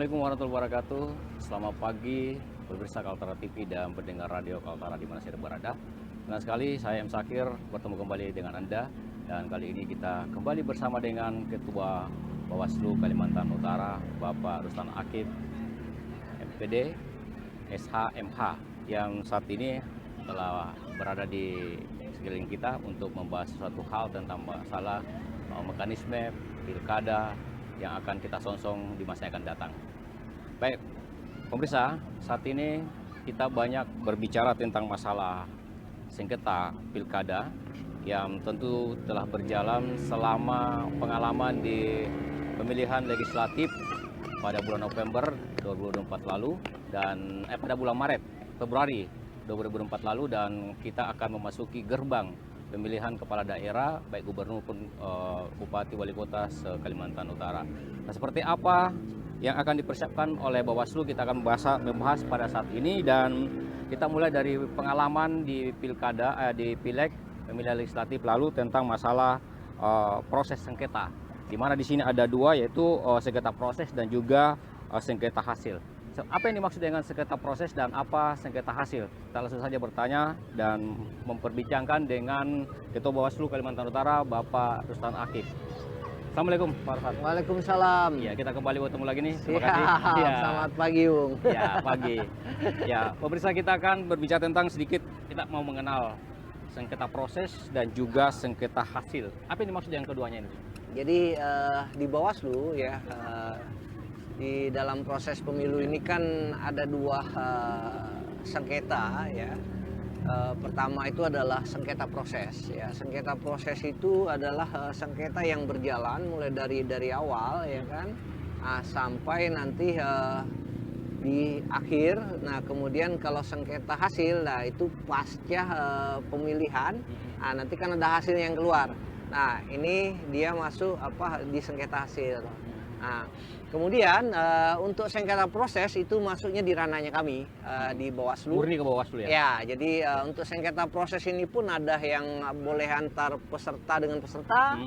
Assalamualaikum warahmatullahi wabarakatuh. Selamat pagi pemirsa Kaltara TV dan pendengar radio Kaltara di mana saya berada. Senang sekali saya M. Sakir bertemu kembali dengan Anda, dan kali ini kita kembali bersama dengan Ketua Bawaslu Kalimantan Utara Bapak Rustan Akif MPD SHMH yang saat ini telah berada di sekeliling kita untuk membahas suatu hal tentang masalah mekanisme pilkada yang akan kita songsong di masa yang akan datang. Baik, pemirsa, saat ini kita banyak berbicara tentang masalah sengketa pilkada yang tentu telah berjalan selama pengalaman di pemilihan legislatif pada bulan November 2024 lalu dan pada bulan Februari 2024 lalu, dan kita akan memasuki gerbang pemilihan kepala daerah baik gubernur maupun bupati wali kota se-Kalimantan Utara. Nah, seperti apa yang akan dipersiapkan oleh Bawaslu kita akan membahas pada saat ini, dan kita mulai dari pengalaman di pilkada di pileg pemilihan legislatif lalu tentang masalah proses sengketa, di mana di sini ada dua, yaitu sengketa proses dan juga sengketa hasil. Apa yang dimaksud dengan sengketa proses dan apa sengketa hasil? Kita langsung saja bertanya dan memperbincangkan dengan Ketua Bawaslu Kalimantan Utara, Bapak Rustan Akif. Assalamualaikum, Pak Rustan. Waalaikumsalam. Ya, kita kembali bertemu lagi nih. Terima Siap. kasih. Ya. Selamat pagi, Bung. Ya, pagi. Ya, pemirsa, kita akan berbicara tentang sedikit, kita mau mengenal sengketa proses dan juga sengketa hasil. Apa yang dimaksud yang keduanya ini? Jadi di Bawaslu ya, di dalam proses pemilu ini kan ada dua sengketa ya. Pertama itu adalah sengketa proses ya. Sengketa proses itu adalah sengketa yang berjalan mulai dari awal ya kan, sampai nanti di akhir. Nah, kemudian kalau sengketa hasil, nah itu pasca pemilihan, nanti kan ada hasil yang keluar. Nah, ini dia masuk di sengketa hasil. Nah, kemudian untuk sengketa proses itu masuknya di ranahnya kami di Bawaslu. Murni ke Bawaslu ya? Ya, jadi untuk sengketa proses ini pun ada yang boleh antar peserta dengan peserta.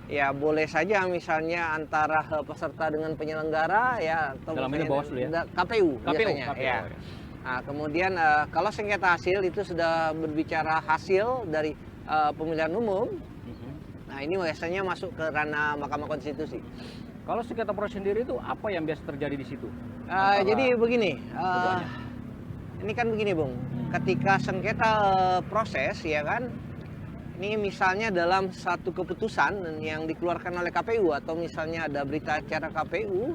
Ya, boleh saja misalnya antara peserta dengan penyelenggara ya, atau dalam ini Bawaslu ya? KPU biasanya. KPU, ya. Nah, kemudian kalau sengketa hasil itu sudah berbicara hasil dari pemilihan umum. Nah, ini biasanya masuk ke ranah Mahkamah Konstitusi. Kalau sengketa proses sendiri itu apa yang biasa terjadi di situ? Jadi begini, ini kan begini, Bung. Ketika sengketa proses ya kan, ini misalnya dalam satu keputusan yang dikeluarkan oleh KPU atau misalnya ada berita acara KPU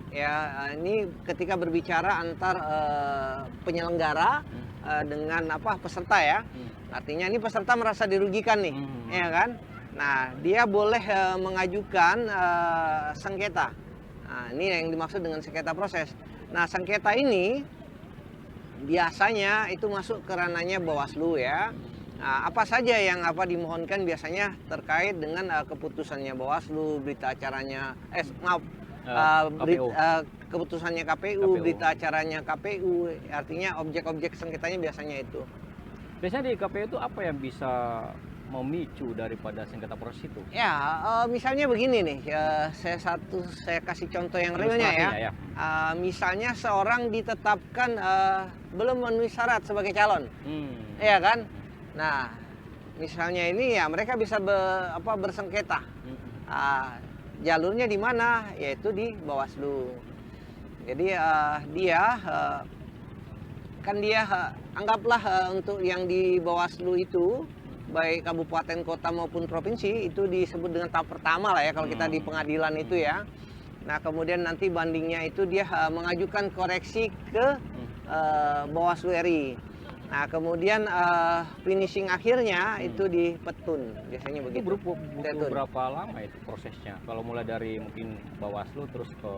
ya, ini ketika berbicara antar penyelenggara dengan peserta ya. Artinya ini peserta merasa dirugikan nih, ya kan? Nah, dia boleh mengajukan sengketa. Nah, ini yang dimaksud dengan sengketa proses. Nah, sengketa ini biasanya itu masuk ke ranahnya Bawaslu ya. Nah, apa saja yang dimohonkan biasanya terkait dengan keputusannya Bawaslu, berita acaranya, keputusannya KPU, berita acaranya KPU. Artinya objek-objek sengketanya biasanya itu. Biasanya di KPU itu apa yang bisa memicu daripada sengketa proses itu? Ya, misalnya begini nih, saya kasih contoh yang realnya ya. Misalnya seorang ditetapkan belum memenuhi syarat sebagai calon, ya kan? Nah, misalnya ini ya mereka bisa bersengketa. Jalurnya di mana? Yaitu di Bawaslu. Jadi anggaplah untuk yang di Bawaslu itu, baik kabupaten, kota maupun provinsi, itu disebut dengan tahap pertama lah ya kalau kita di pengadilan itu ya. Nah, kemudian nanti bandingnya itu dia mengajukan koreksi ke Bawaslu RI. Nah, kemudian finishing akhirnya itu di Petun, biasanya begitu. Butuh berapa lama itu prosesnya? Kalau mulai dari mungkin Bawaslu terus ke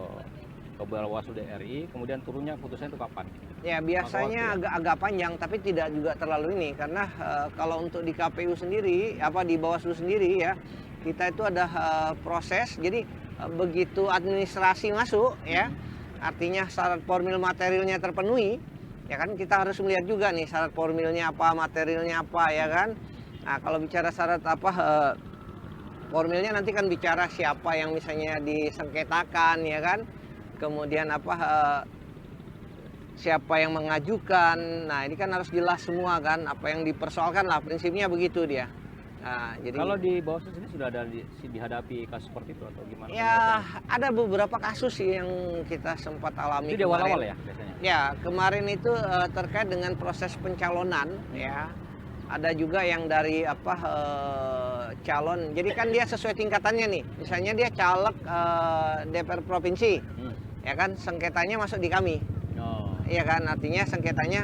Bawaslu DRI, kemudian turunnya putusannya itu kapan? Ya, biasanya agak panjang, tapi tidak juga terlalu ini, karena kalau untuk di KPU sendiri, di Bawaslu sendiri ya, kita itu ada proses. Jadi begitu administrasi masuk ya, artinya syarat formil materialnya terpenuhi, ya kan, kita harus melihat juga nih syarat formilnya apa, materialnya apa ya kan. Nah, kalau bicara syarat formilnya nanti kan bicara siapa yang misalnya disengketakan ya kan. kemudian siapa yang mengajukan. Nah, ini kan harus jelas semua kan, apa yang dipersoalkan lah, prinsipnya begitu dia. Nah, jadi Kalau di Bawaslu sini sudah ada dihadapi kasus seperti itu atau gimana? ya ada beberapa kasus sih yang kita sempat alami Itu di awal-awal kemarin. ya biasanya? Ya, kemarin itu terkait dengan proses pencalonan ya. Ada juga yang dari calon. Jadi kan dia sesuai tingkatannya nih. Misalnya dia caleg DPR provinsi. Ya kan, sengketanya masuk di kami. Oh, Iya kan, artinya sengketanya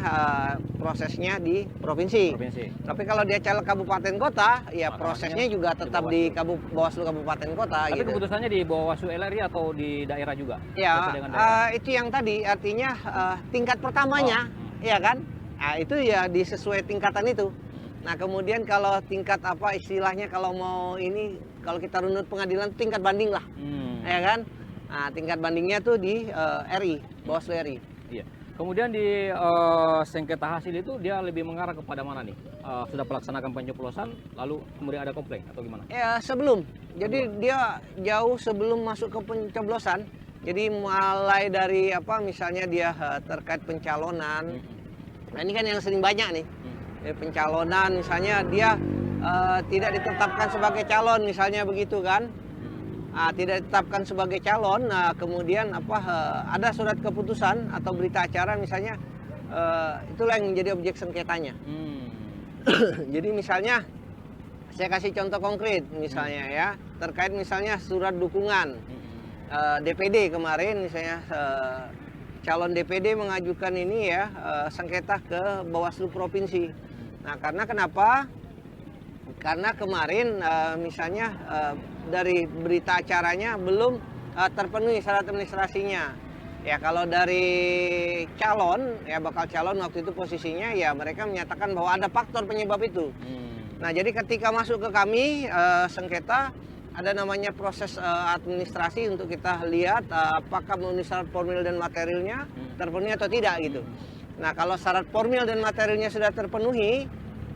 prosesnya di provinsi. provinsi. Tapi kalau dia caleg kabupaten kota, ya Maka prosesnya maksudnya juga di tetap di Bawaslu kabupaten kota Tapi gitu. keputusannya di Bawaslu LRI atau di daerah juga? Ya, Sesuai dengan daerah? itu yang tadi artinya tingkat pertamanya, ya kan? Nah, itu ya disesuai tingkatan itu. Nah, kemudian kalau tingkat istilahnya kalau mau ini, kalau kita runut pengadilan tingkat banding lah, ya kan? Nah, tingkat bandingnya tuh di RI, Bawaslu RI. Iya. Kemudian di sengketa hasil itu dia lebih mengarah kepada mana nih? Sudah pelaksanakan pencoblosan, lalu kemudian ada komplain atau gimana? Ya, sebelum. Jadi dia jauh sebelum masuk ke pencoblosan. Jadi mulai dari misalnya dia terkait pencalonan. Nah, ini kan yang sering banyak nih. Pencalonan misalnya dia tidak ditetapkan sebagai calon misalnya begitu kan. Tidak ditetapkan sebagai calon, nah kemudian ada surat keputusan atau berita acara misalnya, itulah yang menjadi objek sengketanya. Jadi misalnya saya kasih contoh konkret misalnya ya, terkait misalnya surat dukungan DPD kemarin misalnya, calon DPD mengajukan ini ya sengketa ke Bawaslu provinsi. Nah, karena kenapa? Karena kemarin misalnya dari berita acaranya belum terpenuhi syarat administrasinya. Ya, kalau dari calon, ya bakal calon waktu itu posisinya ya mereka menyatakan bahwa ada faktor penyebab itu. Nah, jadi ketika masuk ke kami sengketa, ada namanya proses administrasi untuk kita lihat apakah memenuhi syarat formil dan materialnya terpenuhi atau tidak gitu. Nah, kalau syarat formil dan materialnya sudah terpenuhi,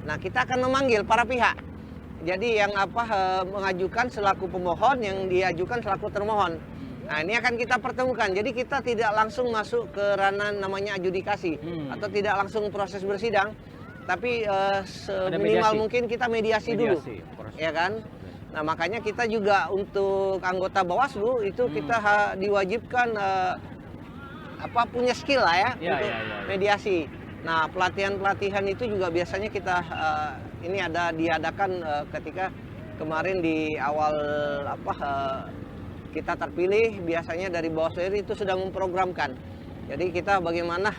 nah kita akan memanggil para pihak. Jadi yang mengajukan selaku pemohon, yang diajukan selaku termohon. Nah, ini akan kita pertemukan. Jadi kita tidak langsung masuk ke ranah namanya adjudikasi atau tidak langsung proses bersidang, tapi seminimal mungkin kita mediasi dulu, ya kan? Nah, makanya kita juga untuk anggota Bawaslu itu kita diwajibkan punya skill lah ya untuk mediasi. Nah, pelatihan-pelatihan itu juga biasanya kita ini diadakan ketika kemarin di awal kita terpilih, biasanya dari Bawaslu RI itu sudah memprogramkan. Jadi kita bagaimana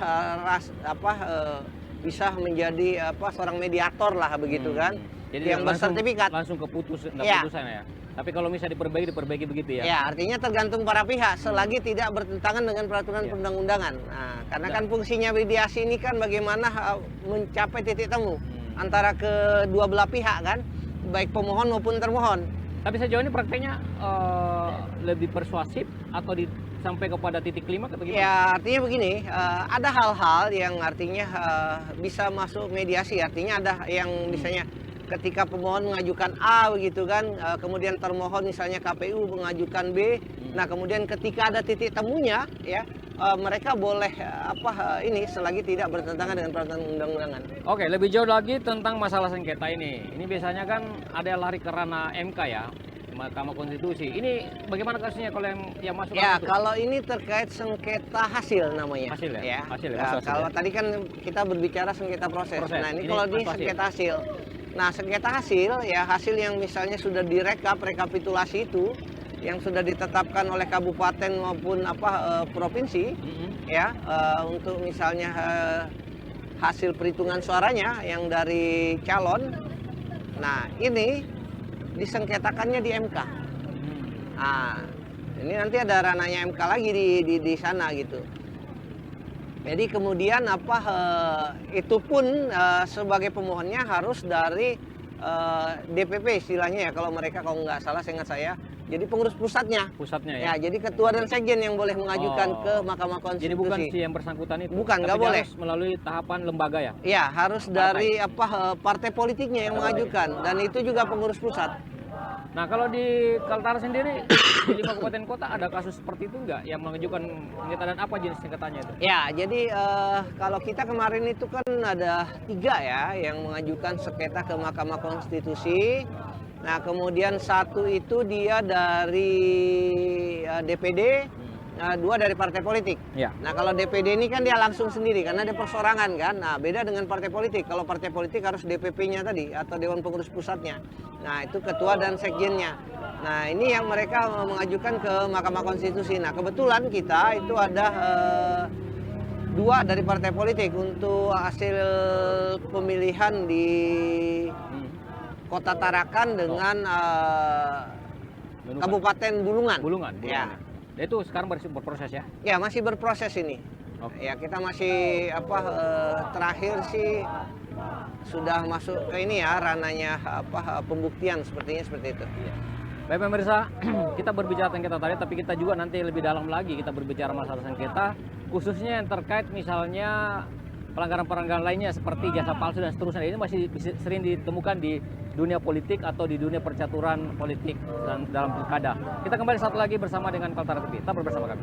bisa menjadi seorang mediator lah begitu kan. Jadi yang bersertifikat. Langsung keputusan ya. Tapi kalau misalnya diperbaiki begitu ya? Ya, artinya tergantung para pihak selagi tidak bertentangan dengan peraturan perundang-undangan. Nah, karena kan fungsinya mediasi ini kan bagaimana mencapai titik temu antara kedua belah pihak kan, baik pemohon maupun termohon. Tapi sejauh ini prakteknya lebih persuasif atau sampai kepada titik kelima atau gimana? Ya, artinya begini, ada hal-hal yang artinya bisa masuk mediasi. Artinya ada yang misalnya ketika pemohon mengajukan A begitu kan, kemudian termohon misalnya KPU mengajukan B. Nah, kemudian ketika ada titik temunya ya, mereka boleh ini selagi tidak bertentangan dengan peraturan undang-undangan. Oke, lebih jauh lagi tentang masalah sengketa ini. Ini biasanya kan ada yang lari ke ranah MK ya, Mahkamah Konstitusi. Ini bagaimana kasusnya kalau yang masuk? Ya, kalau ini terkait sengketa hasil namanya. Hasil ya? Hasil ya, Nah, kalau tadi kan kita berbicara sengketa proses. Nah, ini kalau di sengketa hasil. Nah, sengketa hasil ya, hasil yang misalnya sudah rekapitulasi itu yang sudah ditetapkan oleh kabupaten maupun provinsi ya, untuk misalnya hasil perhitungan suaranya yang dari calon. Nah, ini disengketakannya di MK. Nah, ini nanti ada ranahnya MK lagi di sana gitu. Jadi kemudian itu pun sebagai pemohonnya harus dari DPP istilahnya ya, kalau mereka kalau nggak salah seingat saya. Jadi pengurus pusatnya. Pusatnya Ya, ya. jadi ketua dan sekjen yang boleh mengajukan ke Mahkamah Konstitusi. Jadi bukan si yang bersangkutan itu. Bukan, nggak boleh. Harus melalui tahapan lembaga ya. Ya, harus dari partai politiknya yang mengajukan, dan itu juga pengurus pusat. Nah, kalau di Kaltara sendiri di 5 kabupaten kota ada kasus seperti itu nggak yang mengajukan sengketa dan apa jenis sengketanya itu? Ya, jadi kalau kita kemarin itu kan ada 3 ya yang mengajukan sengketa ke Mahkamah Konstitusi. Nah, kemudian 1 itu dia dari DPD, 2 dari partai politik. Ya. Nah, kalau DPD ini kan dia langsung sendiri karena ada persorangan kan. Nah, beda dengan partai politik. Kalau partai politik harus DPP-nya tadi atau Dewan Pengurus Pusatnya. Nah, itu ketua dan sekjennya. Nah, ini yang mereka mengajukan ke Mahkamah Konstitusi. Nah, kebetulan kita itu ada 2 dari partai politik untuk hasil pemilihan di Kota Tarakan dengan Kabupaten Bulungan. Bulungan. Ya. Dan itu sekarang berproses ya? Ya, masih berproses ini. Oke. Ya, kita masih terakhir sih sudah masuk ke ini ya ranahnya pembuktian sepertinya seperti itu. Iya. Baik pemirsa, kita berbicara sengketa tadi, tapi kita juga nanti lebih dalam lagi kita berbicara masalah sengketa, khususnya yang terkait misalnya pelanggaran-pelanggaran lainnya seperti jasa palsu dan seterusnya. Ini masih sering ditemukan di dunia politik atau di dunia percaturan politik dan dalam pilkada. Kita kembali satu lagi bersama dengan Kaltara TV. Tetap bersama kami.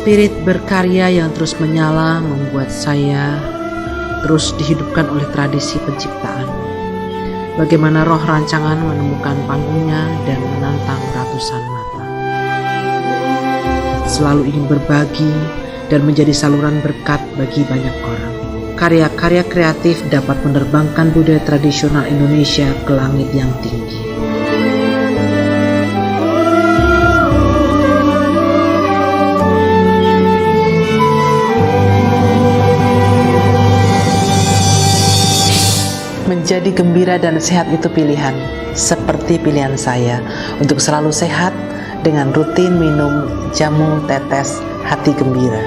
Spirit berkarya yang terus menyala membuat saya terus dihidupkan oleh tradisi penciptaan. Bagaimana roh rancangan menemukan panggungnya dan menantang ratusan mata. Selalu ingin berbagi dan menjadi saluran berkat bagi banyak orang. Karya-karya kreatif dapat menerbangkan budaya tradisional Indonesia ke langit yang tinggi. Menjadi gembira dan sehat itu pilihan, seperti pilihan saya untuk selalu sehat dengan rutin minum jamu tetes hati gembira.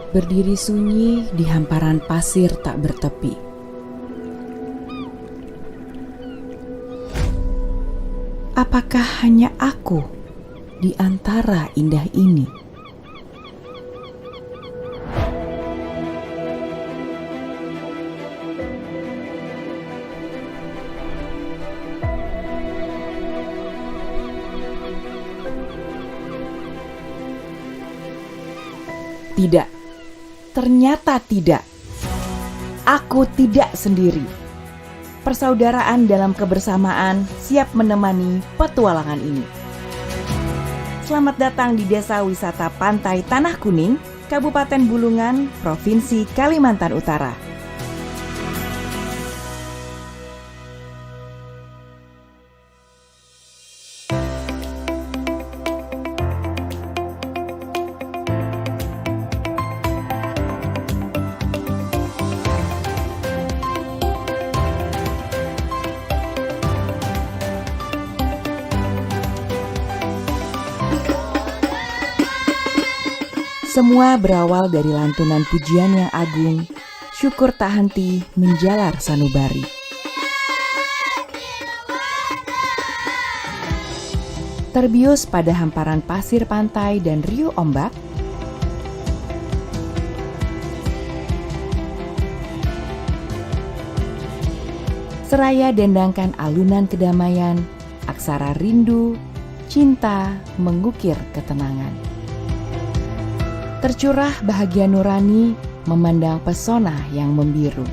Berdiri sunyi di hamparan pasir tak bertepi. Apakah hanya aku di antara indah ini? Tidak. Ternyata tidak. Aku tidak sendiri. Persaudaraan dalam kebersamaan siap menemani petualangan ini. Selamat datang di Desa Wisata Pantai Tanah Kuning, Kabupaten Bulungan, Provinsi Kalimantan Utara. Semua berawal dari lantunan pujian yang agung, syukur tak henti menjalar sanubari. Terbius pada hamparan pasir pantai dan riuh ombak, seraya dendangkan alunan kedamaian, aksara rindu, cinta mengukir ketenangan. Tercurah bahagia nurani memandang pesona yang membiru.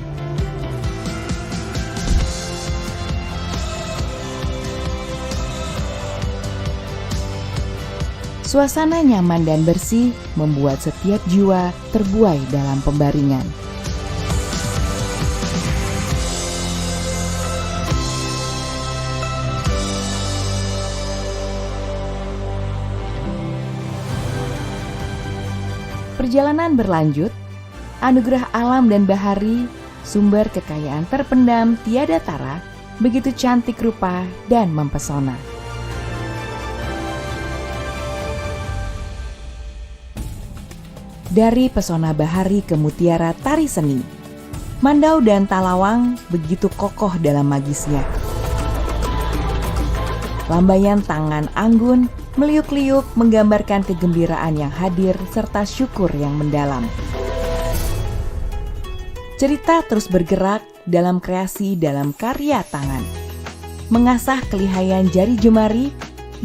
Suasana nyaman dan bersih membuat setiap jiwa terbuai dalam pembaringan. Perjalanan berlanjut, anugerah alam dan bahari, sumber kekayaan terpendam tiada tara, begitu cantik rupa dan mempesona. Dari pesona bahari ke mutiara tari seni, Mandau dan Talawang begitu kokoh dalam magisnya. Lambaian tangan anggun meliuk-liuk menggambarkan kegembiraan yang hadir serta syukur yang mendalam. Cerita terus bergerak dalam kreasi dalam karya tangan, mengasah kelihayan jari jemari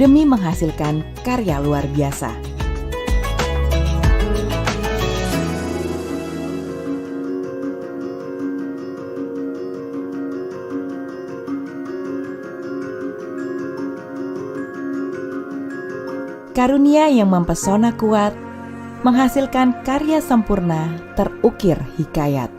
demi menghasilkan karya luar biasa. Karunia yang mempesona kuat, menghasilkan karya sempurna terukir hikayat.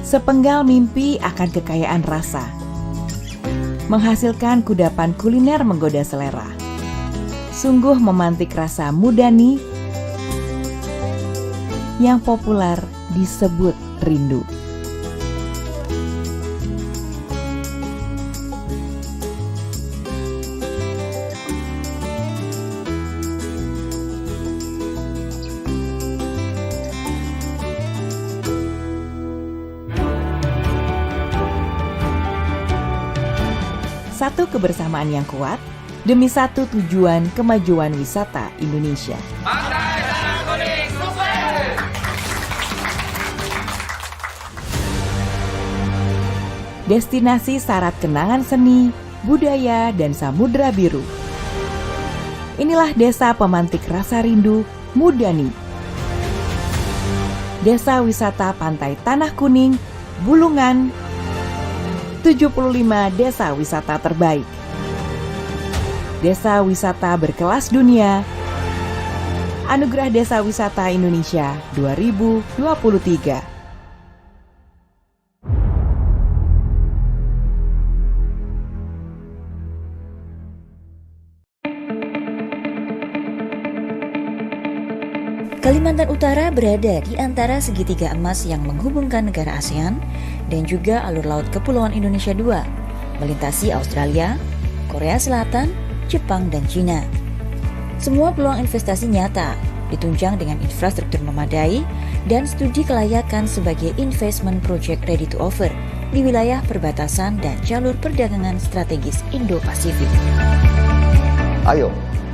Sepenggal mimpi akan kekayaan rasa, menghasilkan kudapan kuliner menggoda selera. Sungguh memantik rasa mudani yang populer disebut rindu. satu kebersamaan yang kuat demi satu tujuan kemajuan wisata Indonesia. Destinasi syarat kenangan seni, budaya, dan samudra biru. Inilah desa pemantik rasa rindu Mudani. Desa wisata Pantai Tanah Kuning, Bulungan, 75 desa wisata terbaik. Desa wisata berkelas dunia, Anugerah Desa Wisata Indonesia 2023. Kalimantan Utara berada di antara segitiga emas yang menghubungkan negara ASEAN dan juga alur laut Kepulauan Indonesia II, melintasi Australia, Korea Selatan, Jepang, dan Cina. Semua peluang investasi nyata, ditunjang dengan infrastruktur memadai dan studi kelayakan sebagai investment project ready to offer di wilayah perbatasan dan jalur perdagangan strategis Indo-Pasifik. Ayo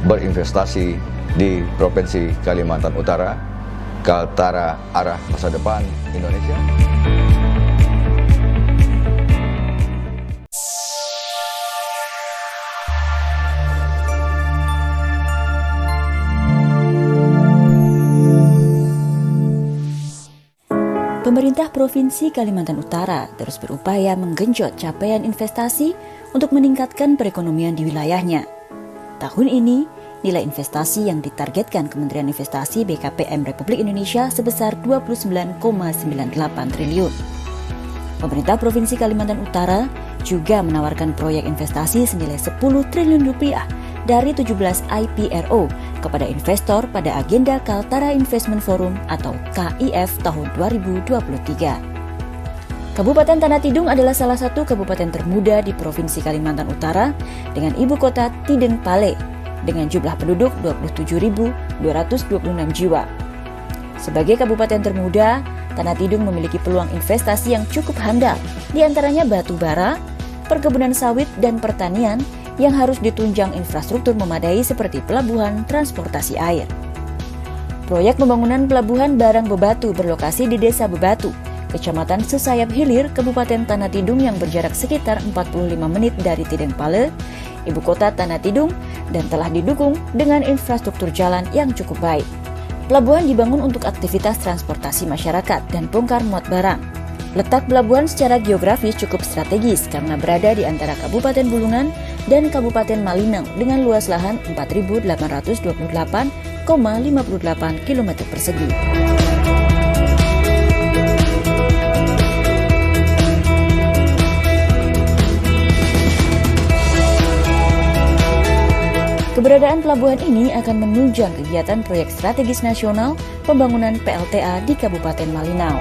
berinvestasi di Provinsi Kalimantan Utara, Kaltara arah masa depan Indonesia. Pemerintah Provinsi Kalimantan Utara terus berupaya menggenjot capaian investasi untuk meningkatkan perekonomian di wilayahnya. Tahun ini, nilai investasi yang ditargetkan Kementerian Investasi BKPM Republik Indonesia sebesar 29,98 triliun. Pemerintah Provinsi Kalimantan Utara juga menawarkan proyek investasi senilai 10 triliun rupiah dari 17 IPRO kepada investor pada agenda Kaltara Investment Forum atau KIF tahun 2023. Kabupaten Tanah Tidung adalah salah satu kabupaten termuda di Provinsi Kalimantan Utara dengan ibu kota Tideng Pale dengan jumlah penduduk 27.226 jiwa. Sebagai kabupaten termuda, Tanah Tidung memiliki peluang investasi yang cukup handal, di antaranya batu bara, perkebunan sawit, dan pertanian yang harus ditunjang infrastruktur memadai seperti pelabuhan transportasi air. Proyek pembangunan pelabuhan barang Bebatu berlokasi di Desa Bebatu, Kecamatan Sesayap Hilir, Kabupaten Tanah Tidung yang berjarak sekitar 45 menit dari Tideng Pale, ibu kota Tanah Tidung, dan telah didukung dengan infrastruktur jalan yang cukup baik. Pelabuhan dibangun untuk aktivitas transportasi masyarakat dan bongkar muat barang. Letak pelabuhan secara geografis cukup strategis karena berada di antara Kabupaten Bulungan dan Kabupaten Malinau dengan luas lahan 4.828,58 km persegi. Keberadaan pelabuhan ini akan menunjang kegiatan proyek strategis nasional pembangunan PLTA di Kabupaten Malinau.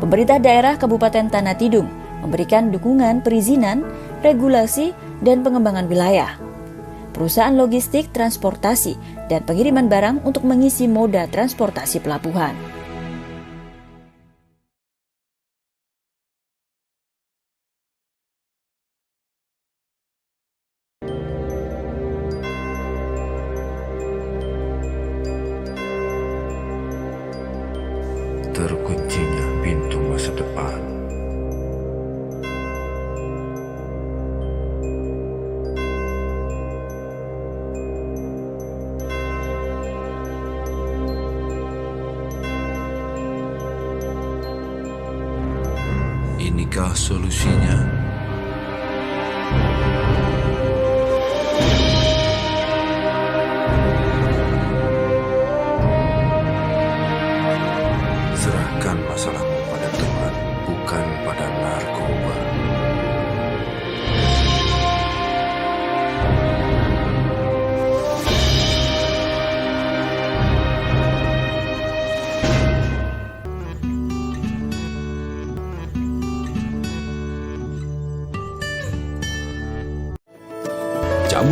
Pemerintah daerah Kabupaten Tanah Tidung memberikan dukungan perizinan, regulasi, dan pengembangan wilayah. Perusahaan logistik, transportasi, dan pengiriman barang untuk mengisi moda transportasi pelabuhan. Terkuncinya pintu masa depan. Inikah solusinya?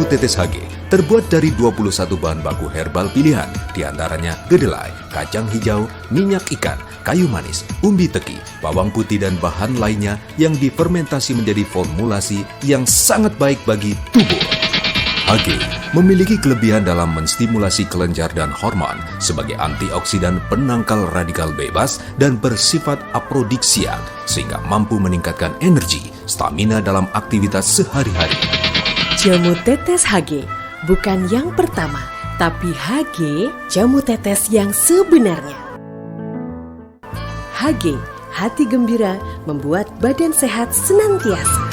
tetes HG terbuat dari 21 bahan baku herbal pilihan, diantaranya kedelai, kacang hijau, minyak ikan, kayu manis, umbi teki, bawang putih dan bahan lainnya yang difermentasi menjadi formulasi yang sangat baik bagi tubuh. HG memiliki kelebihan dalam menstimulasi kelenjar dan hormon sebagai antioksidan penangkal radikal bebas dan bersifat aprodiksiak sehingga mampu meningkatkan energi, stamina dalam aktivitas sehari-hari. Jamu tetes HG bukan yang pertama, tapi HG jamu tetes yang sebenarnya. HG, hati gembira membuat badan sehat senantiasa.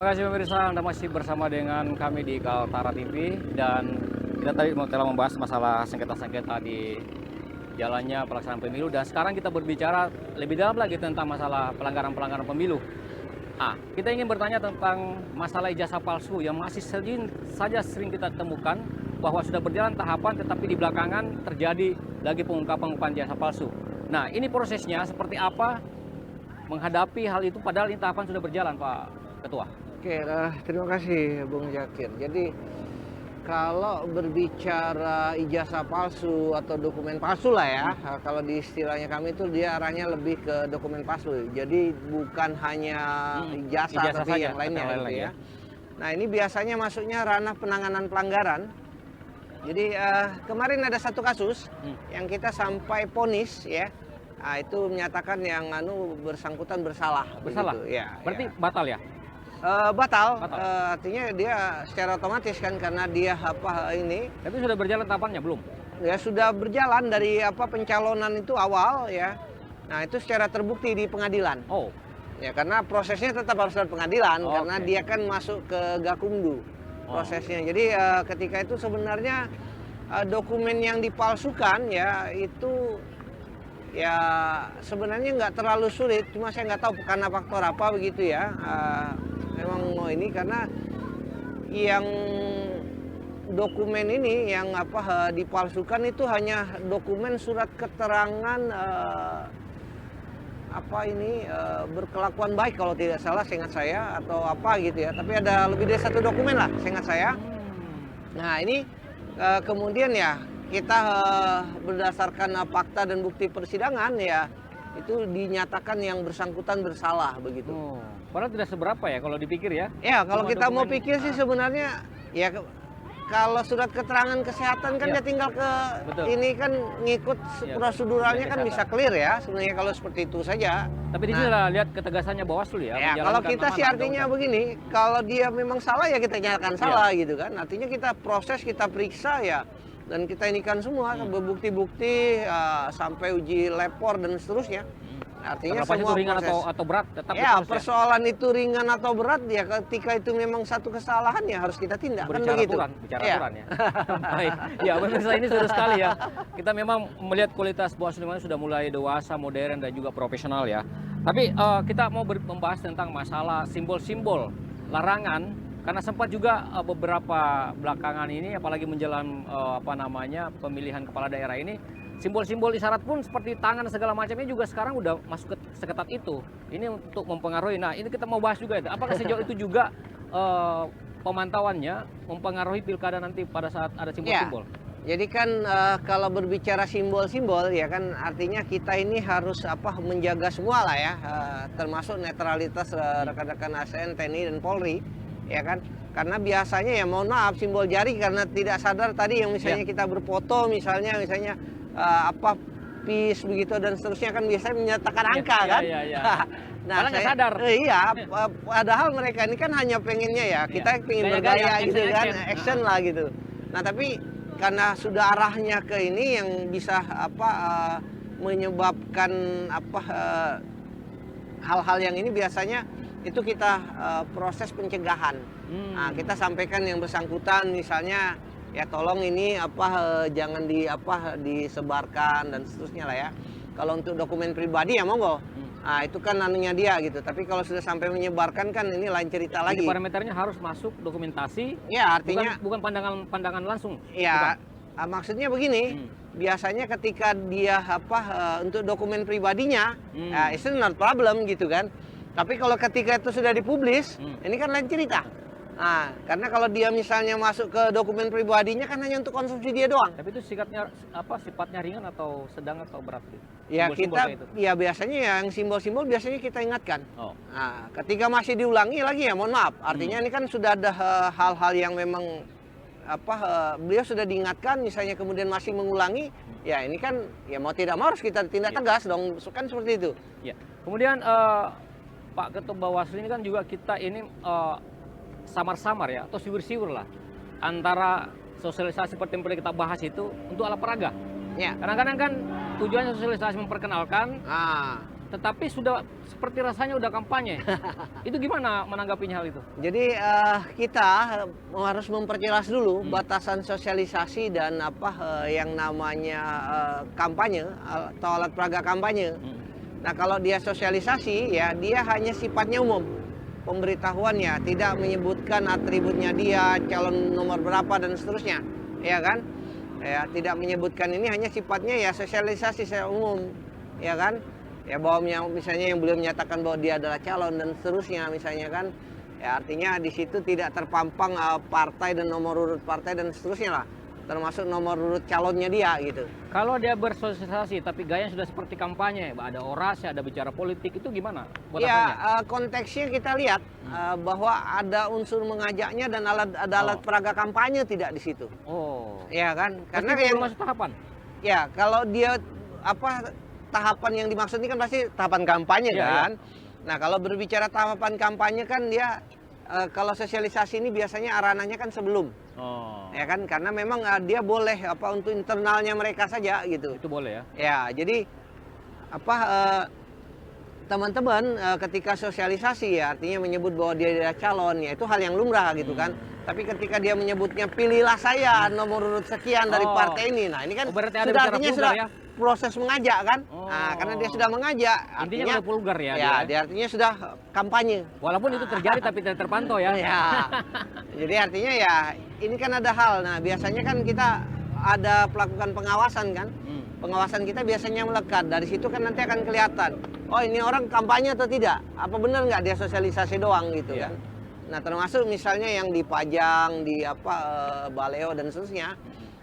Terima kasih pemirsa, Anda masih bersama dengan kami di Kaltara TV dan kita tadi telah membahas masalah sengketa-sengketa di jalannya pelaksanaan pemilu dan sekarang kita berbicara lebih dalam lagi tentang masalah pelanggaran-pelanggaran pemilu. Kita ingin bertanya tentang masalah ijazah palsu yang masih saja sering kita temukan bahwa sudah berjalan tahapan tetapi di belakangan terjadi lagi pengungkapan ijazah palsu. Nah, ini prosesnya seperti apa menghadapi hal itu padahal ini tahapan sudah berjalan, Pak Ketua? Oke, terima kasih Bung Zakir. Jadi kalau berbicara ijazah palsu atau dokumen palsu lah ya, kalau di istilahnya kami itu dia arahnya lebih ke dokumen palsu. Jadi bukan hanya ijazah tapi saja, yang lainnya gitu ya. ya. Nah ini biasanya masuknya ranah penanganan pelanggaran. Jadi kemarin ada satu kasus yang kita sampai vonis ya. Nah, itu menyatakan yang bersangkutan bersalah. Bersalah? Begitu. Ya, berarti ya. batal ya? Batal. Artinya dia secara otomatis kan karena dia ini. Tapi sudah berjalan tahapannya belum? Ya sudah berjalan dari pencalonan itu awal ya. Nah itu secara terbukti di pengadilan. Oh. Ya karena prosesnya tetap harus dari pengadilan karena Okay. dia kan masuk ke Gakumdu prosesnya. Jadi ketika itu sebenarnya dokumen yang dipalsukan ya itu ya sebenarnya nggak terlalu sulit. Cuma saya nggak tahu karena faktor apa begitu ya. Memang ini karena yang dokumen ini yang dipalsukan itu hanya dokumen surat keterangan berkelakuan baik kalau tidak salah seingat saya atau apa gitu ya. Tapi ada lebih dari satu dokumen lah seingat saya. Nah ini kemudian ya kita berdasarkan fakta dan bukti persidangan ya itu dinyatakan yang bersangkutan bersalah begitu. Padahal tidak seberapa ya kalau dipikir ya. Ya kalau Cuma kita mau dokumen, pikir sih sebenarnya ya kalau surat keterangan kesehatan kan dia tinggal ke ini kan ngikut proseduralnya kan bisa clear ya sebenarnya kalau seperti itu saja. Tapi di sini lah lihat ketegasannya Bawaslu ya. Ya kalau kita sih artinya begini, kalau dia memang salah ya kita nyatakan salah gitu kan. Artinya kita proses, kita periksa ya dan kita inikan semua bukti-bukti sampai uji lapor dan seterusnya. Artinya terlepas semua itu ringan proses. atau berat tetap ya persoalan itu ringan atau berat ya ketika itu memang satu kesalahan ya harus kita tindak kan begitu. Bicara aturan ya. Baik. Ya pemirsa ini seru sekali ya. Kita memang melihat kualitas Bawaslu sudah mulai dewasa, modern dan juga profesional ya. Tapi kita mau membahas tentang masalah simbol-simbol larangan karena sempat juga beberapa belakangan ini apalagi menjelang pemilihan kepala daerah ini simbol-simbol isyarat pun seperti tangan segala macamnya juga sekarang udah masuk ke seketat itu. Ini untuk mempengaruhi. Nah ini kita mau bahas juga itu. Apakah sejauh itu juga pemantauannya mempengaruhi pilkada nanti pada saat ada simbol-simbol? Ya, jadi kan kalau berbicara simbol-simbol ya kan artinya kita ini harus menjaga semua lah ya. Termasuk netralitas rekan-rekan ASN, TNI dan Polri. Ya kan karena biasanya ya mohon maaf simbol jari karena tidak sadar tadi yang misalnya kita berfoto misalnya PIS begitu dan seterusnya kan biasanya menyatakan angka kan. Nah, saya sadar. Iya, padahal mereka ini kan hanya pengennya ya kita pengen bergaya gitu kan, action lah gitu. Nah, tapi karena sudah arahnya ke ini yang bisa menyebabkan hal-hal yang ini biasanya itu kita proses pencegahan. Nah, kita sampaikan yang bersangkutan misalnya ya tolong ini jangan disebarkan dan seterusnya lah ya. Kalau untuk dokumen pribadi ya monggo. Nah, itu kan anunya dia gitu. Tapi kalau sudah sampai menyebarkan kan ini lain cerita Jadi lagi. parameternya harus masuk dokumentasi, Ya, artinya bukan pandangan langsung. ya maksudnya begini. Biasanya ketika dia untuk dokumen pribadinya, itu not problem gitu kan. Tapi kalau ketika itu sudah dipublis, ini kan lain cerita. Nah, karena kalau dia misalnya masuk ke dokumen pribadinya kan hanya untuk konsumsi dia doang. Tapi itu sifatnya ringan atau sedang atau berat? Ya Simbol-simbol kita, kayak itu. ya biasanya yang simbol-simbol biasanya kita ingatkan. Oh. Nah, ketika masih diulangi lagi ya mohon maaf. Artinya ini kan sudah ada hal-hal yang memang beliau sudah diingatkan, misalnya kemudian masih mengulangi, ya ini kan ya mau tidak mau harus kita tindak tegas dong, kan seperti itu. Ya. Kemudian Pak Ketua Bawaslu ini kan juga kita ini samar-samar ya, atau siwir-siwir lah antara sosialisasi seperti yang pernah kita bahas itu untuk alat peraga. Ya. Kadang-kadang kan tujuannya sosialisasi memperkenalkan, tetapi sudah seperti rasanya udah kampanye. Itu gimana menanggapinya hal itu? Jadi kita harus memperjelas dulu batasan sosialisasi dan yang namanya kampanye atau alat peraga kampanye. Nah, kalau dia sosialisasi ya dia hanya sifatnya umum. Pemberitahuannya tidak menyebutkan atributnya dia, calon nomor berapa dan seterusnya. Ya kan? Ya, tidak menyebutkan, ini hanya sifatnya ya sosialisasi secara umum. Ya kan? Ya bahwa misalnya yang belum menyatakan bahwa dia adalah calon dan seterusnya misalnya kan, ya artinya di situ tidak terpampang partai dan nomor urut partai dan seterusnya lah, termasuk nomor urut calonnya dia gitu. Kalau dia bersosialisasi tapi gayanya sudah seperti kampanye, ada orasi, ada bicara politik, itu gimana? Ya konteksnya kita lihat bahwa ada unsur mengajaknya dan ada alat peraga kampanye tidak di situ. Oh. Ya kan? Karena belum masuk tahapan. Ya kalau dia tahapan yang dimaksud ini kan pasti tahapan kampanye kan. Nah, kalau berbicara tahapan kampanye kan dia kalau sosialisasi ini biasanya arananya kan sebelum. Ya kan, karena memang dia boleh untuk internalnya mereka saja gitu. Itu boleh ya. Ya, jadi teman-teman ketika sosialisasi ya artinya menyebut bahwa dia adalah calon, ya itu hal yang lumrah gitu kan. Tapi ketika dia menyebutnya pilihlah saya nomor urut sekian dari partai ini. Nah, ini kan sudah artinya sudah proses mengajak kan. Nah, karena dia sudah mengajak, artinya udah vulgar ya. Ya, dia artinya sudah kampanye. Walaupun itu terjadi tapi tidak terpantau ya. Ya. Jadi artinya ya ini kan ada hal. Nah, biasanya kan kita ada melakukan pengawasan kan. Pengawasan kita biasanya melekat. Dari situ kan nanti akan kelihatan. Oh, ini orang kampanye atau tidak? Apa benar nggak dia sosialisasi doang gitu kan? Nah, termasuk misalnya yang dipajang di baleo dan seterusnya.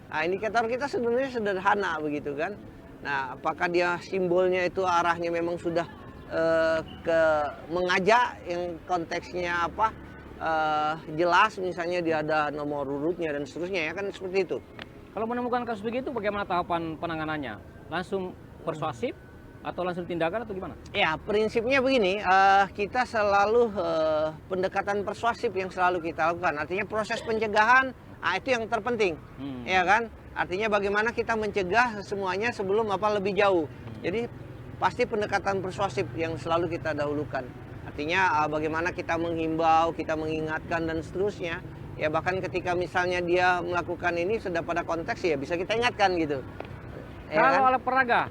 Nah, indikator kita sebenarnya sederhana begitu kan. Nah, apakah dia simbolnya itu arahnya memang sudah ke mengajak, yang konteksnya jelas, misalnya dia ada nomor urutnya dan seterusnya ya kan seperti itu. Kalau menemukan kasus begitu bagaimana tahapan penanganannya? Langsung persuasif atau langsung tindakan atau gimana? Ya, prinsipnya begini, kita selalu pendekatan persuasif yang selalu kita lakukan. Artinya proses pencegahan, itu yang terpenting, ya kan? Artinya bagaimana kita mencegah semuanya sebelum lebih jauh. Jadi pasti pendekatan persuasif yang selalu kita dahulukan. Artinya bagaimana kita menghimbau, kita mengingatkan dan seterusnya. Ya bahkan ketika misalnya dia melakukan ini sudah pada konteks ya bisa kita ingatkan gitu. Ya kalau kan? alat peraga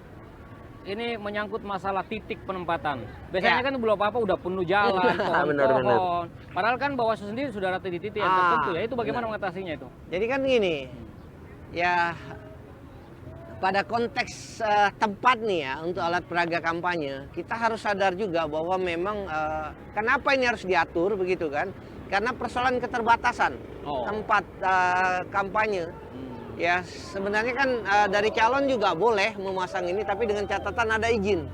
ini menyangkut masalah titik penempatan. Biasanya kan belum apa-apa udah penuh jalan, pohon. Padahal kan Bawaslu sendiri sudah rata di titik yang tertentu ya. Itu bagaimana mengatasinya itu? Jadi kan gini, ya pada konteks tempat nih ya untuk alat peraga kampanye, kita harus sadar juga bahwa memang kenapa ini harus diatur begitu kan? Karena persoalan keterbatasan tempat kampanye. Ya sebenarnya kan dari calon juga boleh memasang ini, tapi dengan catatan ada izin.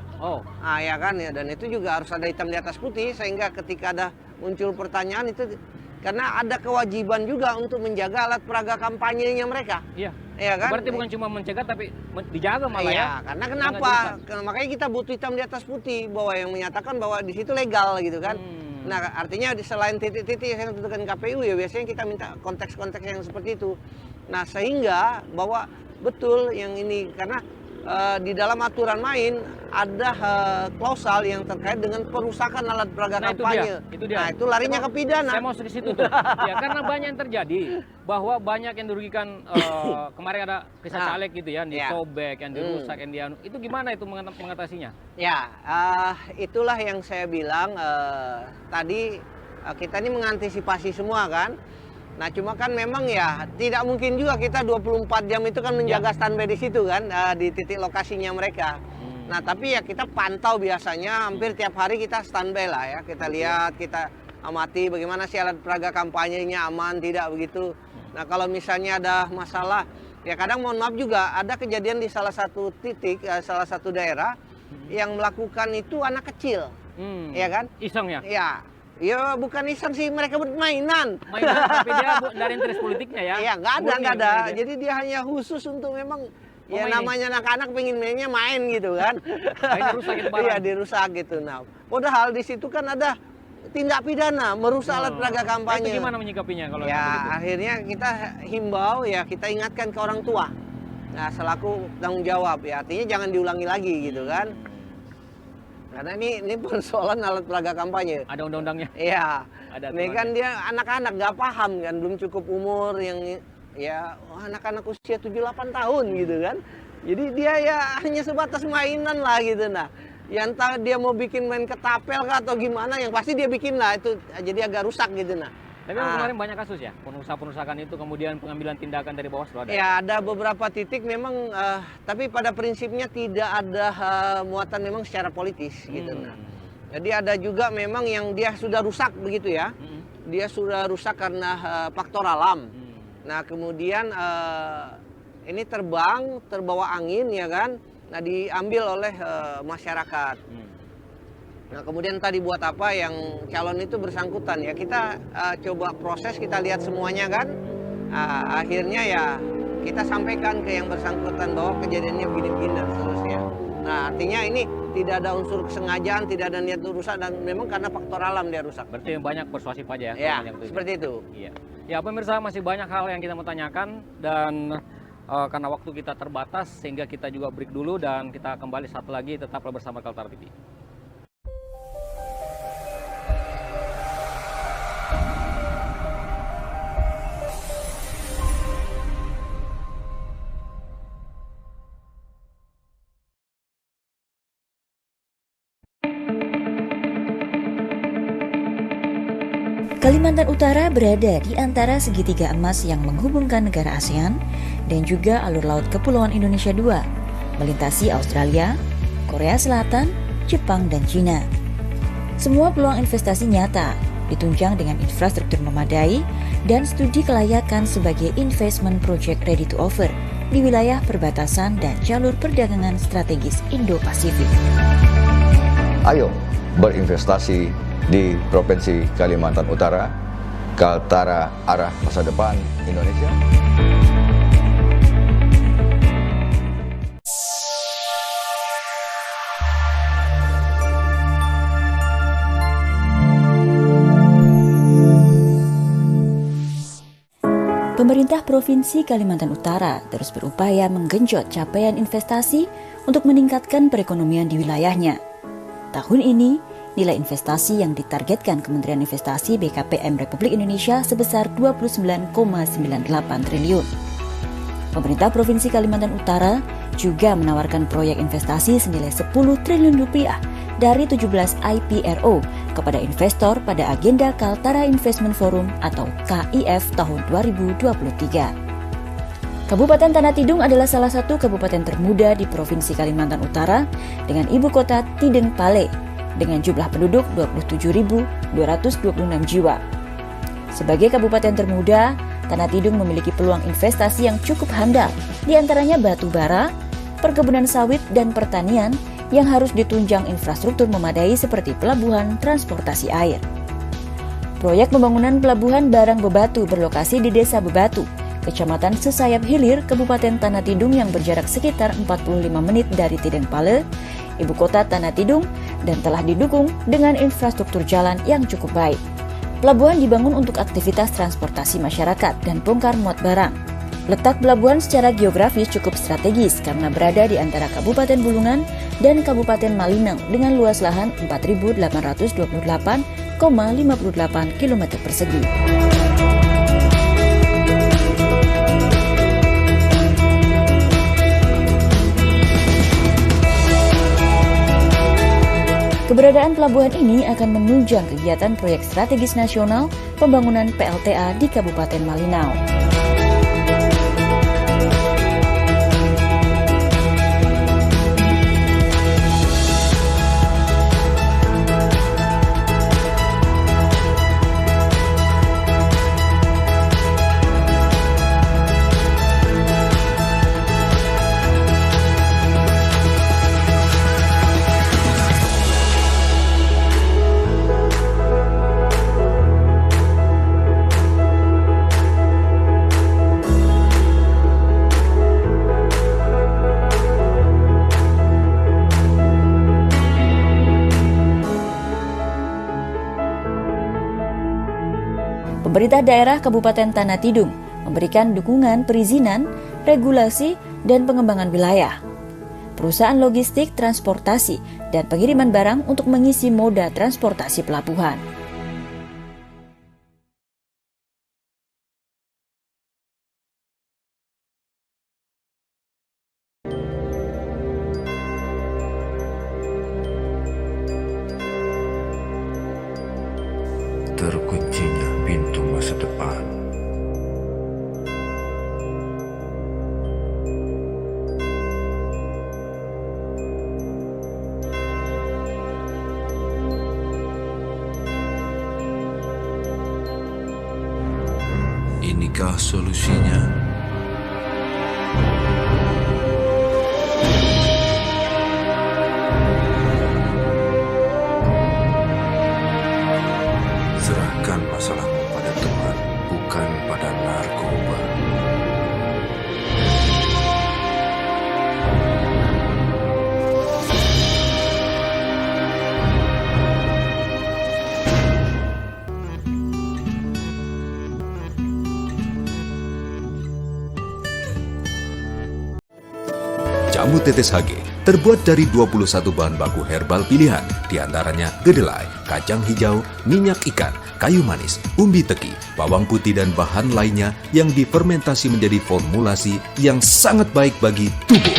Ya kan ya, dan itu juga harus ada hitam di atas putih sehingga ketika ada muncul pertanyaan itu, karena ada kewajiban juga untuk menjaga alat peraga kampanyenya mereka. Iya. Ya kan? Berarti bukan cuma mencegah tapi dijaga malah ya. Karena kenapa? Karena makanya kita butuh hitam di atas putih bahwa yang menyatakan bahwa di situ legal gitu kan. Nah, artinya selain titik-titik yang ditentukan KPU ya biasanya kita minta konteks-konteks yang seperti itu. Nah, sehingga bahwa betul yang ini, karena di dalam aturan main ada klausal yang terkait dengan perusakan alat peraga kampanye. Itu dia. Nah, itu larinya ke pidana. Saya mau ke situ tuh. Ya, karena banyak yang terjadi bahwa banyak yang dirugikan. Kemarin ada kisah caleg gitu ya, yang disobek, yang dirusak, yang dianu. Itu gimana itu mengatasinya? Ya, itulah yang saya bilang tadi, kita ini mengantisipasi semua kan. Nah, cuma kan memang ya tidak mungkin juga kita 24 jam itu kan menjaga standby di situ kan, di titik lokasinya mereka. Nah, tapi ya kita pantau biasanya hampir tiap hari kita standby lah ya. Kita lihat, kita amati bagaimana sih alat peraga kampanyenya, aman tidak begitu. Nah, kalau misalnya ada masalah, ya kadang mohon maaf juga ada kejadian di salah satu titik, salah satu daerah yang melakukan itu anak kecil. Ya kan? Iseng ya? Ya bukan iseng sih, mereka bermainan. Tapi dia dari interest politiknya ya? Iya, nggak ada. Jadi dia hanya khusus untuk memang ya namanya anak-anak pengen mainnya main gitu kan. Dirusak gitu barang. Iya, dirusak gitu. Nah, padahal di situ kan ada tindak pidana merusak alat peraga kampanye. Itu gimana menyikapinya kalau ya begitu? Akhirnya kita himbau ya, kita ingatkan ke orang tua. Nah, selaku tanggung jawab ya, artinya jangan diulangi lagi gitu kan. Karena ini persoalan alat peraga kampanye. Ada undang-undangnya. Iya. Ini kan dia anak-anak nggak paham kan, belum cukup umur yang ya anak-anak usia 7-8 tahun gitu kan. Jadi dia ya hanya sebatas mainan lah gitu. Nah, ya entah dia mau bikin main ketapel kah atau gimana, yang pasti dia bikin lah itu, jadi agak rusak gitu. Nah, tapi kemarin banyak kasus ya, perusakan itu kemudian pengambilan tindakan dari Bawaslu ada? Ya ada beberapa titik memang, tapi pada prinsipnya tidak ada muatan memang secara politis gitu. Nah, jadi ada juga memang yang dia sudah rusak begitu ya, dia sudah rusak karena faktor alam. Nah kemudian ini terbawa angin ya kan, nah diambil oleh masyarakat. Nah kemudian tadi buat apa yang calon itu bersangkutan ya, kita coba proses, kita lihat semuanya kan. Akhirnya ya kita sampaikan ke yang bersangkutan bahwa kejadiannya begini-begini dan seterusnya. Nah artinya ini tidak ada unsur kesengajaan, tidak ada niat rusak, dan memang karena faktor alam dia rusak. Berarti banyak persuasif aja ya? Ya seperti itu. Iya. Ya pemirsa, masih banyak hal yang kita mau tanyakan, dan karena waktu kita terbatas sehingga kita juga break dulu, dan kita kembali satu lagi, tetaplah bersama Kaltara TV. Kalimantan Utara berada di antara segitiga emas yang menghubungkan negara ASEAN dan juga alur laut Kepulauan Indonesia II, melintasi Australia, Korea Selatan, Jepang, dan Cina. Semua peluang investasi nyata, ditunjang dengan infrastruktur memadai dan studi kelayakan sebagai investment project ready to offer di wilayah perbatasan dan jalur perdagangan strategis Indo-Pasifik. Ayo berinvestasi di Provinsi Kalimantan Utara, Kaltara Arah Masa Depan Indonesia. Pemerintah Provinsi Kalimantan Utara terus berupaya menggenjot capaian investasi untuk meningkatkan perekonomian di wilayahnya. Tahun ini, nilai investasi yang ditargetkan Kementerian Investasi BKPM Republik Indonesia sebesar 29,98 triliun. Pemerintah Provinsi Kalimantan Utara juga menawarkan proyek investasi senilai 10 triliun rupiah dari 17 IPRO kepada investor pada agenda Kaltara Investment Forum atau KIF tahun 2023. Kabupaten Tanah Tidung adalah salah satu kabupaten termuda di Provinsi Kalimantan Utara dengan ibu kota Tideng Pale dengan jumlah penduduk 27.226 jiwa. Sebagai kabupaten termuda, Tanah Tidung memiliki peluang investasi yang cukup handal, di antaranya batu bara, perkebunan sawit, dan pertanian yang harus ditunjang infrastruktur memadai seperti pelabuhan transportasi air. Proyek pembangunan pelabuhan barang Bebatu berlokasi di Desa Bebatu, Kecamatan Sesayap Hilir, Kabupaten Tanah Tidung yang berjarak sekitar 45 menit dari Tideng Pale, ibu kota Tanah Tidung, dan telah didukung dengan infrastruktur jalan yang cukup baik. Pelabuhan dibangun untuk aktivitas transportasi masyarakat dan bongkar muat barang. Letak pelabuhan secara geografis cukup strategis karena berada di antara Kabupaten Bulungan dan Kabupaten Malinau dengan luas lahan 4.828,58 km persegi. Keberadaan pelabuhan ini akan menunjang kegiatan proyek strategis nasional pembangunan PLTA di Kabupaten Malinau. Pemerintah daerah Kabupaten Tanah Tidung memberikan dukungan perizinan, regulasi, dan pengembangan wilayah. Perusahaan logistik, transportasi, dan pengiriman barang untuk mengisi moda transportasi pelabuhan. Terkuncinya pintu masa depan. Inikah solusinya? Serahkan masalahmu pada Tuhan, bukan pada narkoba. Jamu tetes HG terbuat dari 21 bahan baku herbal pilihan, diantaranya kedelai, kacang hijau, minyak ikan, kayu manis, umbi teki, bawang putih, dan bahan lainnya yang difermentasi menjadi formulasi yang sangat baik bagi tubuh.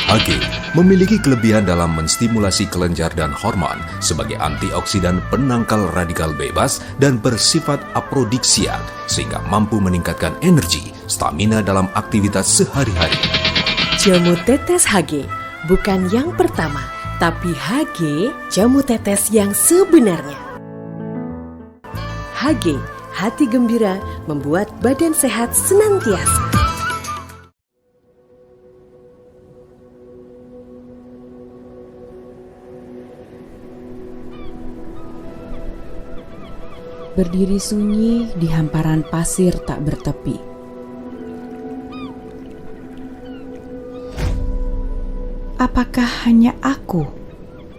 HG memiliki kelebihan dalam menstimulasi kelenjar dan hormon sebagai antioksidan penangkal radikal bebas dan bersifat aprodiksiak sehingga mampu meningkatkan energi, stamina dalam aktivitas sehari-hari. Jamu tetes HG, bukan yang pertama, tapi HG jamu tetes yang sebenarnya. HG, hati gembira membuat badan sehat senantiasa. Berdiri sunyi di hamparan pasir tak bertepi. Apakah hanya aku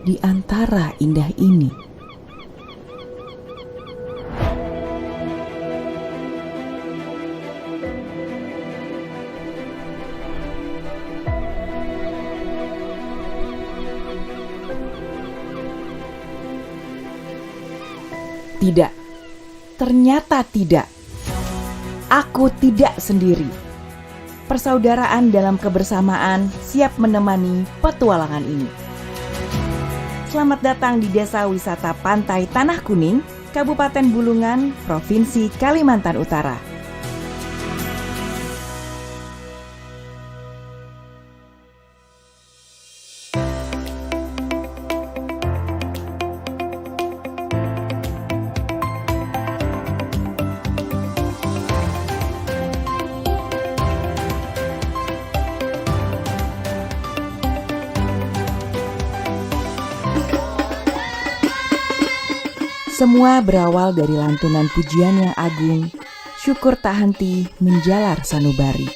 di antara indah ini? Tidak, ternyata tidak. Aku tidak sendiri. Persaudaraan dalam kebersamaan siap menemani petualangan ini. Selamat datang di Desa Wisata Pantai Tanah Kuning, Kabupaten Bulungan, Provinsi Kalimantan Utara. Semua berawal dari lantunan pujian yang agung, syukur tak henti menjalar sanubari.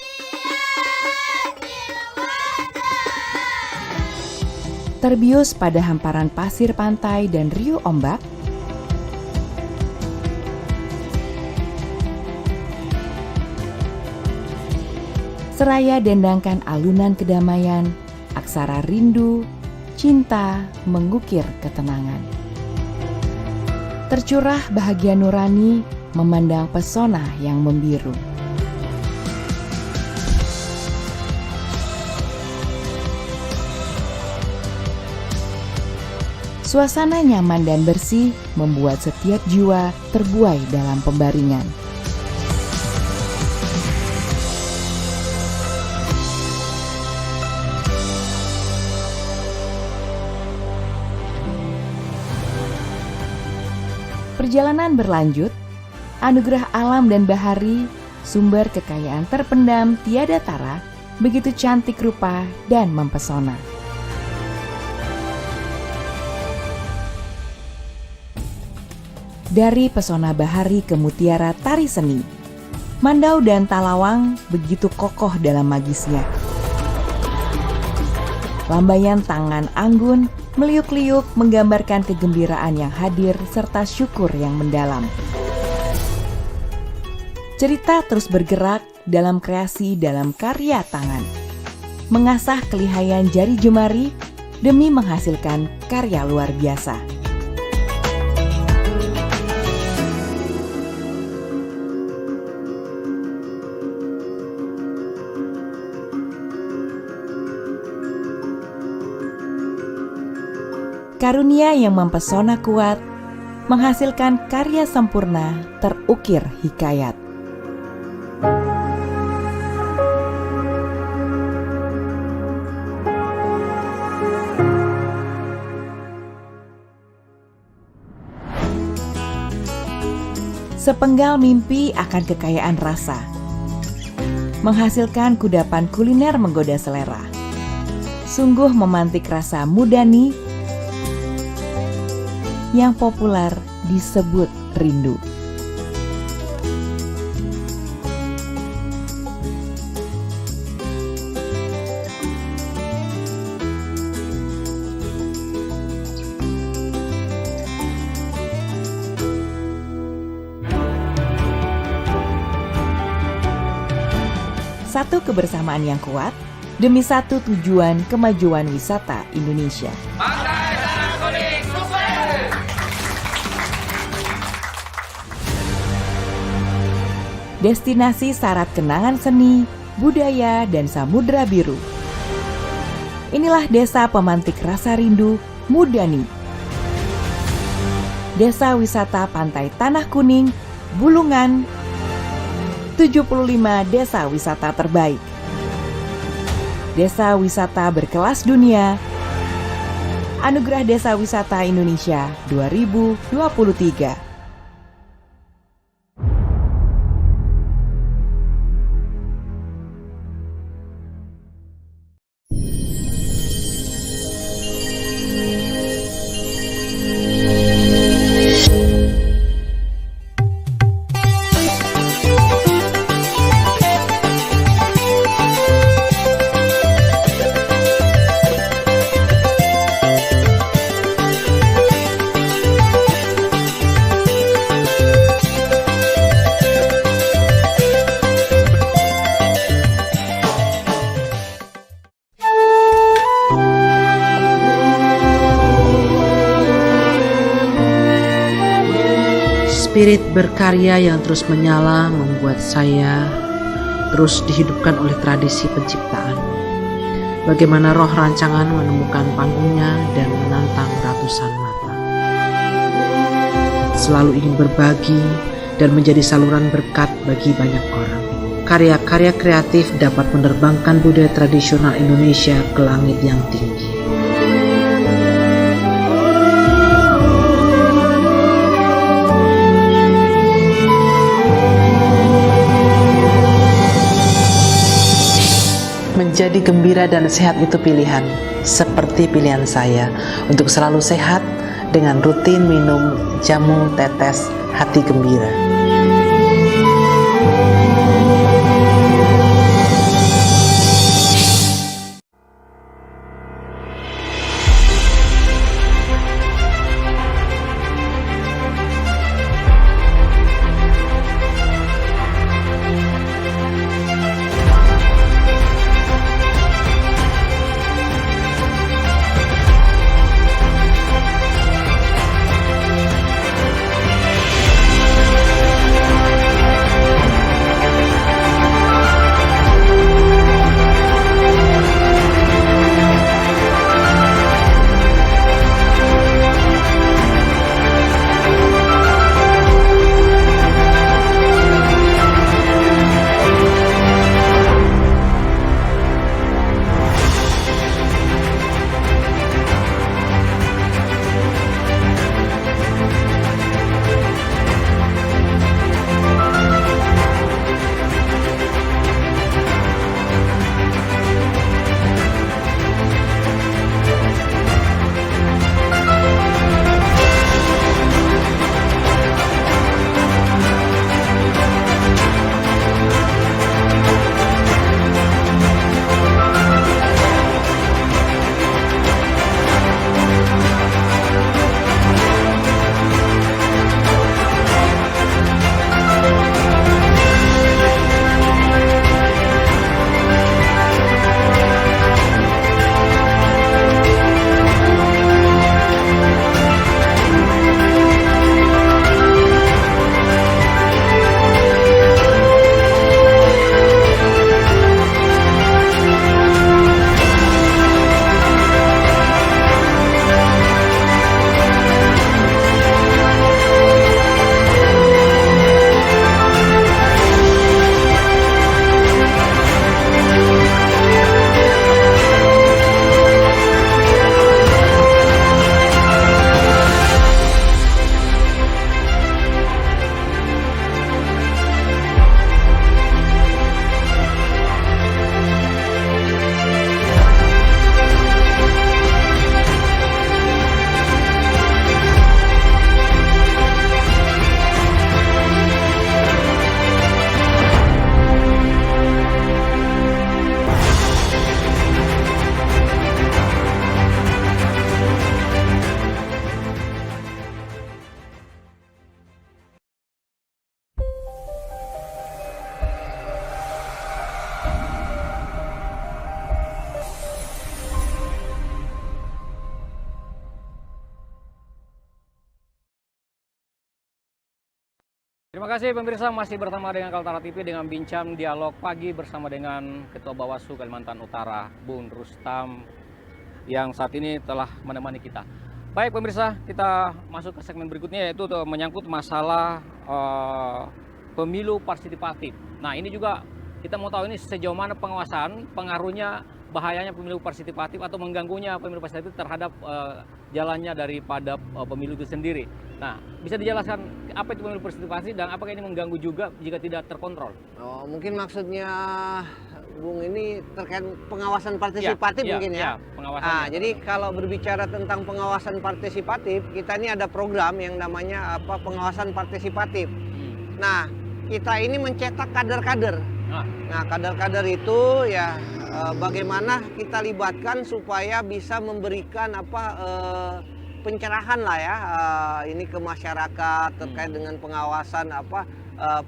Terbius pada hamparan pasir pantai dan riuh ombak, seraya dendangkan alunan kedamaian, aksara rindu, cinta mengukir ketenangan. Tercurah bahagia nurani memandang pesona yang membiru. Suasana nyaman dan bersih membuat setiap jiwa terbuai dalam pembaringan. Perjalanan berlanjut, anugerah alam dan bahari, sumber kekayaan terpendam tiada tara, begitu cantik rupa dan mempesona. Dari pesona bahari ke mutiara tari seni, Mandau dan Talawang begitu kokoh dalam magisnya. Lambaian tangan anggun meliuk-liuk menggambarkan kegembiraan yang hadir serta syukur yang mendalam. Cerita terus bergerak dalam kreasi dalam karya tangan, mengasah kelihayan jari jemari demi menghasilkan karya luar biasa. Karunia yang mempesona kuat, menghasilkan karya sempurna terukir hikayat. Sepenggal mimpi akan kekayaan rasa, menghasilkan kudapan kuliner menggoda selera. Sungguh memantik rasa mudani yang populer disebut rindu. Satu kebersamaan yang kuat demi satu tujuan kemajuan wisata Indonesia. Destinasi syarat kenangan seni, budaya, dan samudra biru. Inilah desa pemantik rasa rindu Mudani. Desa wisata Pantai Tanah Kuning, Bulungan, 75 desa wisata terbaik. Desa wisata berkelas dunia, Anugerah Desa Wisata Indonesia 2023. Spirit berkarya yang terus menyala membuat saya terus dihidupkan oleh tradisi penciptaan. Bagaimana roh rancangan menemukan panggungnya dan menantang ratusan mata. Selalu ingin berbagi dan menjadi saluran berkat bagi banyak orang. Karya-karya kreatif dapat menerbangkan budaya tradisional Indonesia ke langit yang tinggi. Menjadi gembira dan sehat itu pilihan, seperti pilihan saya untuk selalu sehat dengan rutin minum jamu tetes hati gembira. Terima kasih pemirsa, masih bersama dengan Kaltara TV dengan bincang dialog pagi bersama dengan Ketua Bawaslu Kalimantan Utara, Bung Rustam, yang saat ini telah menemani kita. Baik pemirsa, kita masuk ke segmen berikutnya, yaitu menyangkut masalah pemilu partisipatif. Nah ini juga kita mau tahu ini sejauh mana pengawasan, pengaruhnya, bahayanya pemilu partisipatif atau mengganggunya pemilu partisipatif terhadap jalannya daripada pemilu itu sendiri. Nah, bisa dijelaskan apa itu pemilu partisipatif dan apakah ini mengganggu juga jika tidak terkontrol? Oh, mungkin maksudnya Bung ini terkait pengawasan partisipatif mungkin ya. Pengawasan. Jadi kalau berbicara tentang pengawasan partisipatif, kita ini ada program yang namanya pengawasan partisipatif. Nah, kita ini mencetak kader-kader. Nah, kader-kader itu ya bagaimana kita libatkan supaya bisa memberikan pencerahan lah ya ini ke masyarakat terkait dengan pengawasan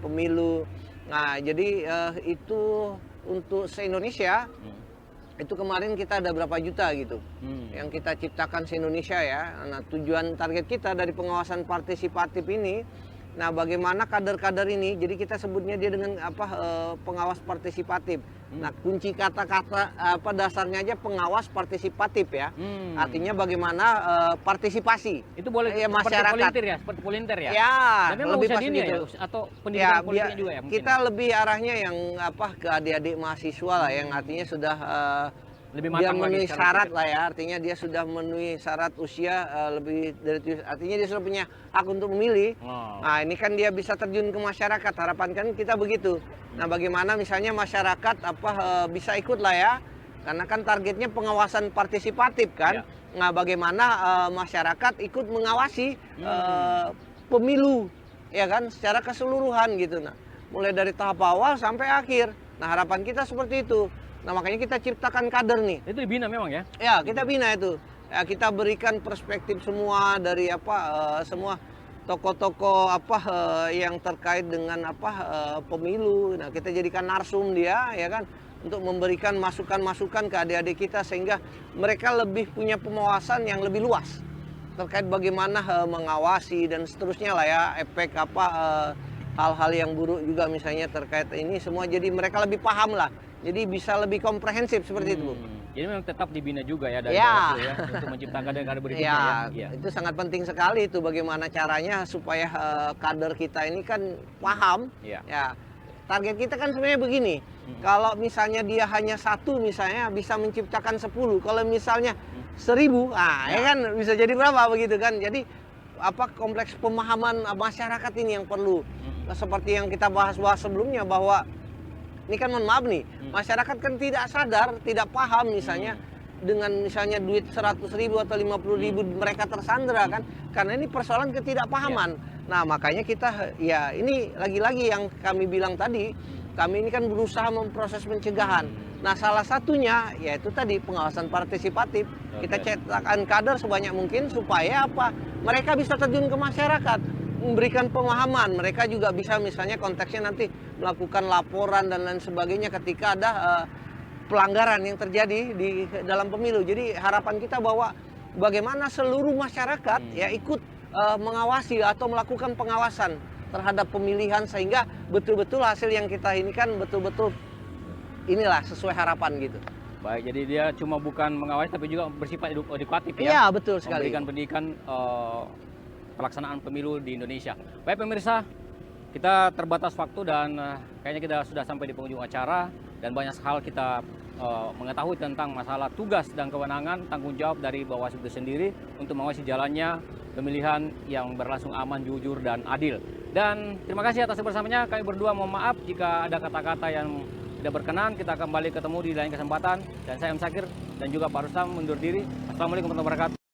pemilu. Nah, jadi itu untuk se-Indonesia itu kemarin kita ada berapa juta gitu yang kita ciptakan se-Indonesia ya. Nah, tujuan target kita dari pengawasan partisipatif ini, nah bagaimana kader-kader ini, jadi kita sebutnya dia dengan pengawas partisipatif. Nah, kunci kata-kata dasarnya aja pengawas partisipatif ya. Artinya bagaimana partisipasi. Itu boleh ya, masyarakat. Seperti volunteer ya. Ya, dan lebih lebih dini ya, atau pendidikan politiknya juga ya mungkin. Kita lebih arahnya yang ke adik-adik mahasiswa lah, yang artinya sudah lebih dia matang memenuhi lagi syarat lah ya, artinya dia sudah memenuhi syarat usia lebih dari, artinya dia sudah punya hak untuk memilih. Nah ini kan dia bisa terjun ke masyarakat, harapan kan kita begitu. Nah bagaimana misalnya masyarakat bisa ikut lah ya, karena kan targetnya pengawasan partisipatif kan. Nah bagaimana masyarakat ikut mengawasi pemilu ya kan secara keseluruhan gitu. Nah mulai dari tahap awal sampai akhir. Nah harapan kita seperti itu. Nah makanya kita ciptakan kader nih. Itu dibina memang ya? Ya kita bina itu. Ya, kita berikan perspektif semua dari semua tokoh-tokoh yang terkait dengan pemilu. Nah kita jadikan narsum dia ya kan untuk memberikan masukan-masukan ke adik-adik kita sehingga mereka lebih punya pemawasan yang lebih luas terkait bagaimana mengawasi dan seterusnya lah ya, efek hal-hal yang buruk juga misalnya terkait ini semua, jadi mereka lebih paham lah. Jadi bisa lebih komprehensif seperti itu, Bu. Jadi memang tetap dibina juga ya dari Bawaslu ya untuk menciptakan kader berikutnya ya. Itu sangat penting sekali itu bagaimana caranya supaya kader kita ini kan paham. Ya. Target kita kan sebenarnya begini. Kalau misalnya dia hanya satu misalnya bisa menciptakan 10. Kalau misalnya 1000, ya kan bisa jadi berapa begitu kan. Jadi kompleks pemahaman masyarakat ini yang perlu. Seperti yang kita bahas-bahas sebelumnya bahwa ini kan mohon maaf nih, masyarakat kan tidak sadar, tidak paham misalnya dengan misalnya duit 100.000 atau 50.000 mereka tersandra kan, karena ini persoalan ketidakpahaman. Nah makanya kita ya ini lagi-lagi yang kami bilang tadi, kami ini kan berusaha memproses pencegahan. Nah salah satunya yaitu tadi pengawasan partisipatif. Kita cetakkan kader sebanyak mungkin supaya mereka bisa terjun ke masyarakat, memberikan pemahaman. Mereka juga bisa misalnya konteksnya nanti melakukan laporan dan lain sebagainya ketika ada pelanggaran yang terjadi di dalam pemilu. Jadi harapan kita bahwa bagaimana seluruh masyarakat ya ikut mengawasi atau melakukan pengawasan terhadap pemilihan sehingga betul-betul hasil yang kita ini kan betul-betul inilah sesuai harapan gitu. Baik, jadi dia cuma bukan mengawasi tapi juga bersifat edukatif ya. Iya, betul sekali. Memberikan pendidikan pelaksanaan pemilu di Indonesia. Baik pemirsa, kita terbatas waktu dan kayaknya kita sudah sampai di penghujung acara dan banyak hal kita mengetahui tentang masalah tugas dan kewenangan tanggung jawab dari Bawaslu itu sendiri untuk mengawasi jalannya pemilihan yang berlangsung aman, jujur dan adil. Dan terima kasih atas kebersamaannya. Kami berdua mohon maaf jika ada kata-kata yang tidak berkenan. Kita kembali ketemu di lain kesempatan dan saya M. Sakir dan juga Pak Rustam mundur diri. Assalamualaikum warahmatullahi wabarakatuh.